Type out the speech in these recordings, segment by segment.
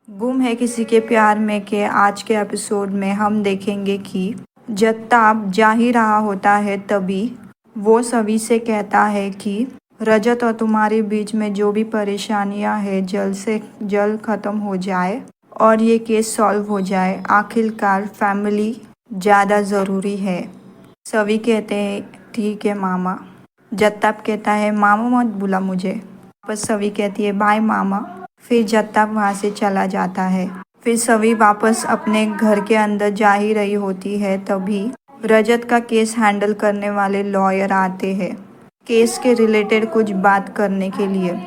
गुम है किसी के प्यार में के आज के एपिसोड में हम देखेंगे कि जत्ताब जा ही रहा होता है तभी वो सभी से कहता है कि रजत और तुम्हारे बीच में जो भी परेशानियां हैं जल्द से जल्द ख़त्म हो जाए और ये केस सॉल्व हो जाए। आखिरकार फैमिली ज़्यादा ज़रूरी है। सभी कहते हैं ठीक है मामा। जत्ताब कहता है मामा मत बुला मुझे। वापस सभी कहती है बाय मामा। फिर जत्ताब वहाँ से चला जाता है। फिर सभी वापस अपने घर के अंदर जा ही रही होती है तभी रजत का केस हैंडल करने वाले लॉयर आते हैं केस के रिलेटेड कुछ बात करने के लिए।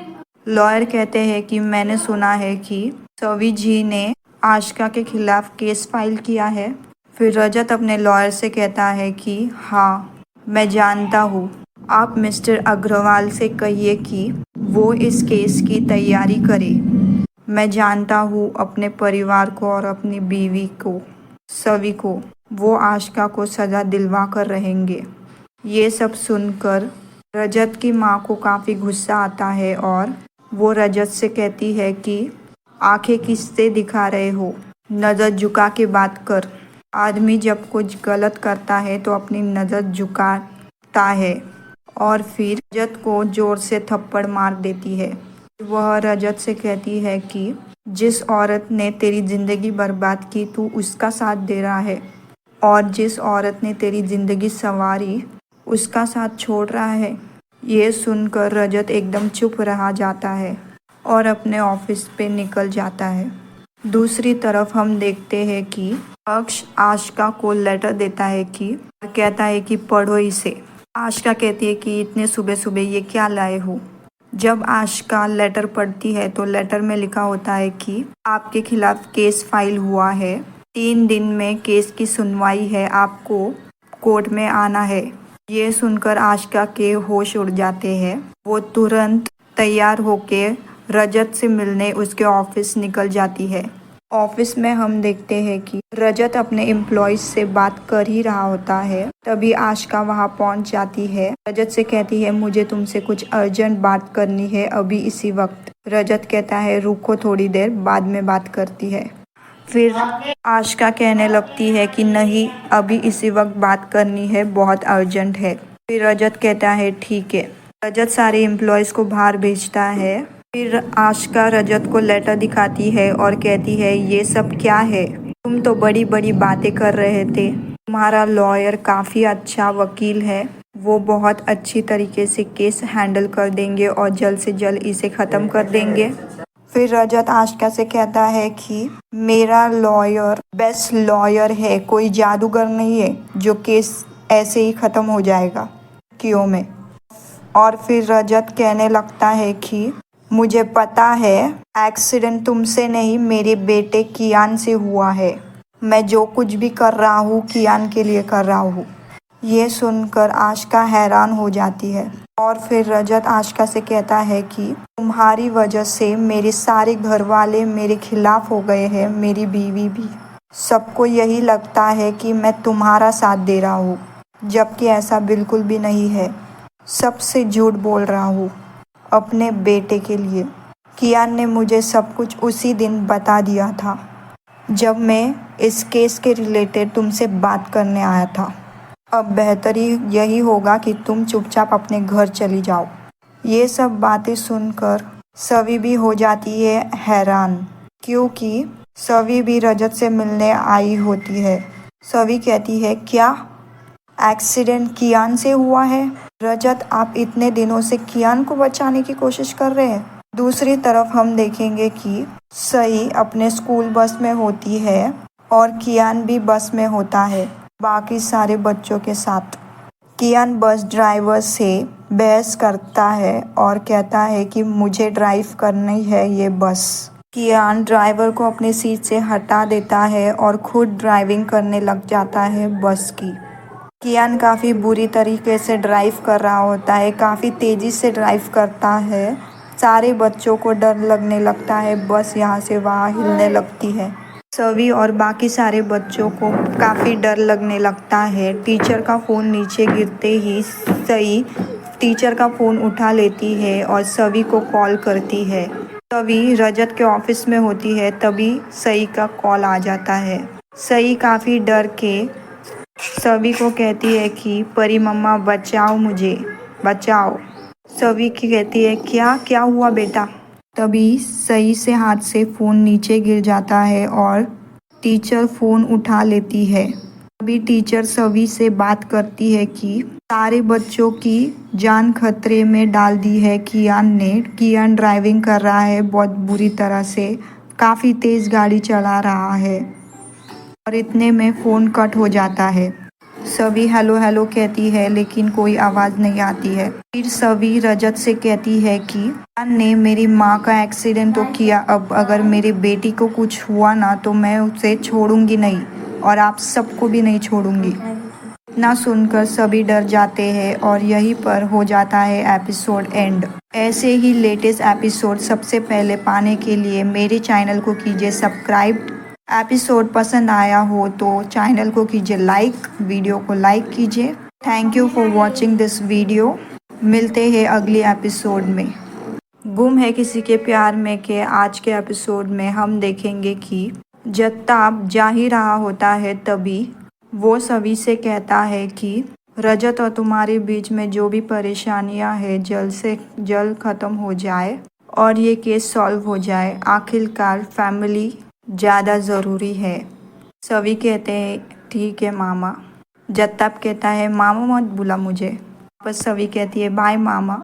लॉयर कहते हैं कि मैंने सुना है कि सवी जी ने आशिका के खिलाफ केस फाइल किया है। फिर रजत अपने लॉयर से कहता है कि हाँ मैं जानता हूँ। आप मिस्टर अग्रवाल से कहिए कि वो इस केस की तैयारी करे। मैं जानता हूँ अपने परिवार को और अपनी बीवी को सभी को वो आशिका को सज़ा दिलवा कर रहेंगे। ये सब सुनकर रजत की माँ को काफ़ी गुस्सा आता है और वो रजत से कहती है कि आंखें किससे दिखा रहे हो, नज़र झुका के बात कर। आदमी जब कुछ गलत करता है तो अपनी नज़र झुकाता है और फिर रजत को ज़ोर से थप्पड़ मार देती है। वह रजत से कहती है कि जिस औरत ने तेरी ज़िंदगी बर्बाद की तू उसका साथ दे रहा है और जिस औरत ने तेरी ज़िंदगी संवारी उसका साथ छोड़ रहा है। ये सुनकर रजत एकदम चुप रहा जाता है और अपने ऑफिस पे निकल जाता है। दूसरी तरफ हम देखते हैं कि अक्ष आशिका को लेटर देता है कि कहता है कि पढ़ो इसे। आशिका कहती है कि इतने सुबह सुबह ये क्या लाए हो। जब आशिका लेटर पढ़ती है तो लेटर में लिखा होता है कि आपके खिलाफ केस फाइल हुआ है, 3 दिन में केस की सुनवाई है, आपको कोर्ट में आना है। ये सुनकर आशिका के होश उड़ जाते हैं। वो तुरंत तैयार होके रजत से मिलने उसके ऑफिस निकल जाती है। ऑफिस में हम देखते हैं कि रजत अपने एम्प्लॉयज से बात कर ही रहा होता है तभी आशिका वहां पहुंच जाती है। रजत से कहती है मुझे तुमसे कुछ अर्जेंट बात करनी है अभी इसी वक्त। रजत कहता है रुको थोड़ी देर बाद में बात करती है। फिर आशिका कहने लगती है कि नहीं अभी इसी वक्त बात करनी है, बहुत अर्जेंट है। फिर रजत कहता है ठीक है। रजत सारे एम्प्लॉयज को बाहर भेजता है। फिर आशिका रजत को लेटर दिखाती है और कहती है ये सब क्या है, तुम तो बड़ी बड़ी बातें कर रहे थे। तुम्हारा लॉयर काफ़ी अच्छा वकील है, वो बहुत अच्छी तरीके से केस हैंडल कर देंगे और जल्द से जल्द इसे ख़त्म कर देंगे। फिर रजत आशिका से कहता है कि मेरा लॉयर बेस्ट लॉयर है, कोई जादूगर नहीं है जो केस ऐसे ही ख़त्म हो जाएगा क्यों में। और फिर रजत कहने लगता है कि मुझे पता है एक्सीडेंट तुमसे नहीं मेरे बेटे कियान से हुआ है, मैं जो कुछ भी कर रहा हूँ कियान के लिए कर रहा हूँ। ये सुनकर आशिका हैरान हो जाती है और फिर रजत आशिका से कहता है कि तुम्हारी वजह से मेरे सारे घर वाले मेरे खिलाफ हो गए हैं, मेरी बीवी भी। सबको यही लगता है कि मैं तुम्हारा साथ दे रहा हूँ जबकि ऐसा बिल्कुल भी नहीं है। सबसे झूठ बोल रहा हूँ अपने बेटे के लिए। कियान ने मुझे सब कुछ उसी दिन बता दिया था जब मैं इस केस के रिलेटेड तुमसे बात करने आया था। अब बेहतर यही होगा कि तुम चुपचाप अपने घर चली जाओ। ये सब बातें सुनकर सवी भी हो जाती है हैरान क्योंकि सवी भी रजत से मिलने आई होती है। सवी कहती है क्या एक्सीडेंट कियान से हुआ है? रजत आप इतने दिनों से कियान को बचाने की कोशिश कर रहे हैं। दूसरी तरफ हम देखेंगे कि सई अपने स्कूल बस में होती है और कियान भी बस में होता है बाकी सारे बच्चों के साथ। कियान बस ड्राइवर से बहस करता है और कहता है कि मुझे ड्राइव करनी है ये बस। कियान ड्राइवर को अपनी सीट से हटा देता है और खुद ड्राइविंग करने लग जाता है बस की। कियान काफ़ी बुरी तरीके से ड्राइव कर रहा होता है, काफ़ी तेज़ी से ड्राइव करता है। सारे बच्चों को डर लगने लगता है, बस यहाँ से वहाँ हिलने लगती है। सभी और बाकी सारे बच्चों को काफ़ी डर लगने लगता है। टीचर का फ़ोन नीचे गिरते ही सई टीचर का फ़ोन उठा लेती है और सभी को कॉल करती है। तभी रजत के ऑफिस में होती है, तभी सई का कॉल आ जाता है। सई काफ़ी डर के सभी को कहती है कि परी मम्मा बचाओ मुझे, बचाओ। सभी की कहती है क्या क्या हुआ बेटा। तभी सई से हाथ से फ़ोन नीचे गिर जाता है और टीचर फ़ोन उठा लेती है। तभी टीचर सभी से बात करती है कि सारे बच्चों की जान खतरे में डाल दी है कियान ने। कियान ड्राइविंग कर रहा है बहुत बुरी तरह से, काफ़ी तेज़ गाड़ी चला रहा है और इतने में फ़ोन कट हो जाता है। सभी हेलो हेलो कहती है लेकिन कोई आवाज़ नहीं आती है। फिर सभी रजत से कहती है कि कियान ने मेरी माँ का एक्सीडेंट तो किया, अब अगर मेरी बेटी को कुछ हुआ ना तो मैं उसे छोड़ूंगी नहीं और आप सबको भी नहीं छोड़ूंगी। इतना सुनकर सभी डर जाते हैं और यहीं पर हो जाता है एपिसोड एंड। ऐसे ही लेटेस्ट एपिसोड सबसे पहले पाने के लिए मेरे चैनल को कीजिए सब्सक्राइब। एपिसोड पसंद आया हो तो चैनल को कीजिए लाइक, वीडियो को लाइक कीजिए। Thank you for watching this video. मिलते हैं अगली एपिसोड में। गुम है किसी के प्यार में के आज के एपिसोड में हम देखेंगे कि जत्ताब जा ही रहा होता है, तभी वो सभी से कहता है कि रजत और तुम्हारे बीच में जो भी परेशानियां हैं जल्द से जल्द ख़त्म हो जाए और ये केस सॉल्व हो जाए। आखिरकार फैमिली ज़्यादा ज़रूरी है। सभी कहते हैं ठीक है मामा। जत्ताब कहता है मामा मत बुला मुझे। बस सभी कहती है बाय मामा।